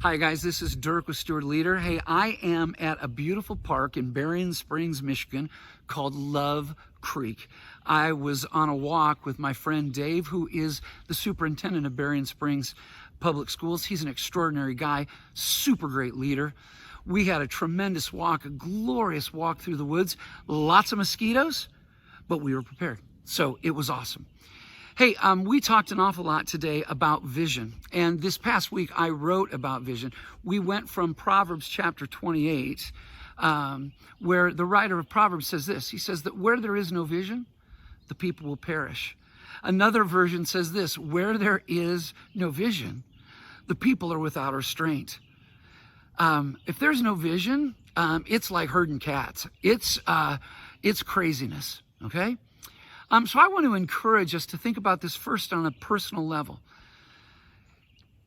Hi guys, this is Dirk with Steward Leader. Hey, I am at a beautiful park in Berrien Springs, Michigan called Love Creek. I was on a walk with my friend Dave, who is the superintendent of Berrien Springs Public Schools. He's an extraordinary guy, super great leader. We had a tremendous walk, a glorious walk through the woods, lots of mosquitoes, but we were prepared. So it was awesome. Hey, we talked an awful lot today about vision. And this past week, I wrote about vision. We went from Proverbs chapter 28, where the writer of Proverbs says this. He says that where there is no vision, the people will perish. Another version says this: where there is no vision, the people are without restraint. If there's no vision, it's like herding cats. It's craziness, okay? So I want to encourage us to think about this first on a personal level.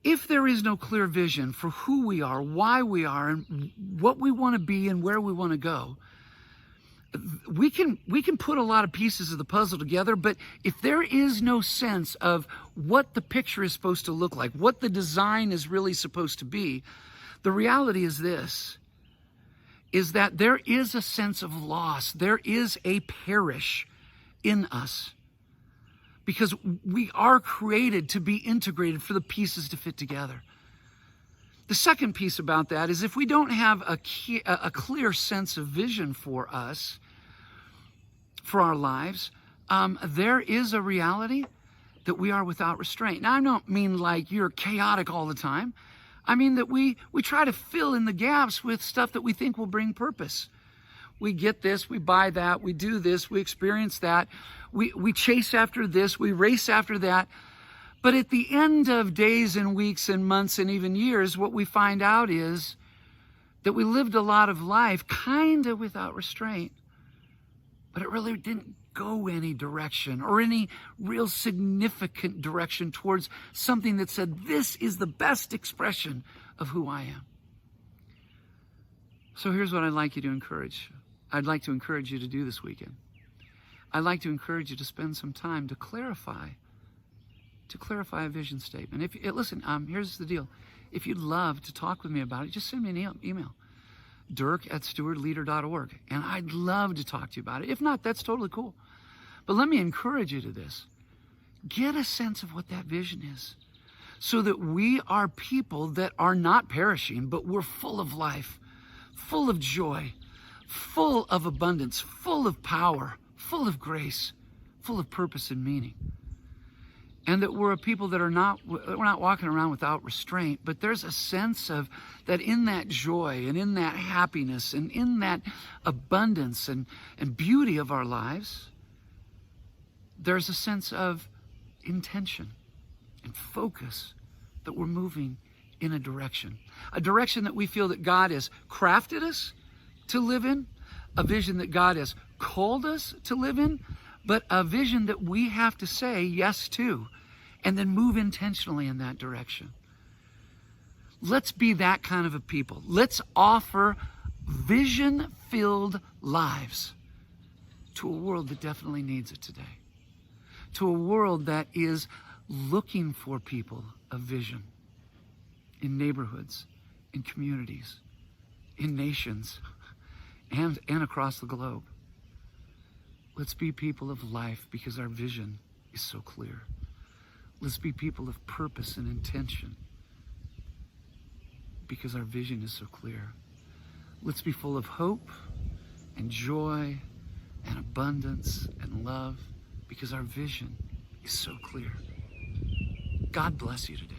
If there is no clear vision for who we are, why we are, and what we want to be and where we want to go, we can put a lot of pieces of the puzzle together, but if there is no sense of what the picture is supposed to look like, what the design is really supposed to be, the reality is this, is that there is a sense of loss. There is a perish in us, because we are created to be integrated for the pieces to fit together. The second piece about that is if we don't have a clear sense of vision for us, for our lives, there is a reality that we are without restraint. Now, I don't mean like you're chaotic all the time. I mean that we try to fill in the gaps with stuff that we think will bring purpose. We get this, we buy that, we do this, we experience that, we chase after this, we race after that. But at the end of days and weeks and months and even years, what we find out is that we lived a lot of life kind of without restraint, but it really didn't go any direction or any real significant direction towards something that said, this is the best expression of who I am. So here's what I'd like you to encourage. I'd like to encourage you to do this weekend. I'd like to encourage you to spend some time to clarify a vision statement. Listen, here's the deal. If you'd love to talk with me about it, just send me an email, dirk@stewardleader.org, and I'd love to talk to you about it. If not, that's totally cool. But let me encourage you to this. Get a sense of what that vision is, so that we are people that are not perishing, but we're full of life, full of joy, full of abundance, full of power, full of grace, full of purpose and meaning. And that we're a people that we're not walking around without restraint, but there's a sense of that in that joy and in that happiness and in that abundance and beauty of our lives, there's a sense of intention and focus that we're moving in a direction that we feel that God has crafted us to live in, a vision that God has called us to live in, but a vision that we have to say yes to and then move intentionally in that direction. Let's be that kind of a people. Let's offer vision-filled lives to a world that definitely needs it today, to a world that is looking for people of vision in neighborhoods, in communities, in nations, and across the globe. Let's be people of life because our vision is so clear. Let's be people of purpose and intention because our vision is so clear. Let's be full of hope and joy and abundance and love because our vision is so clear. God bless you today.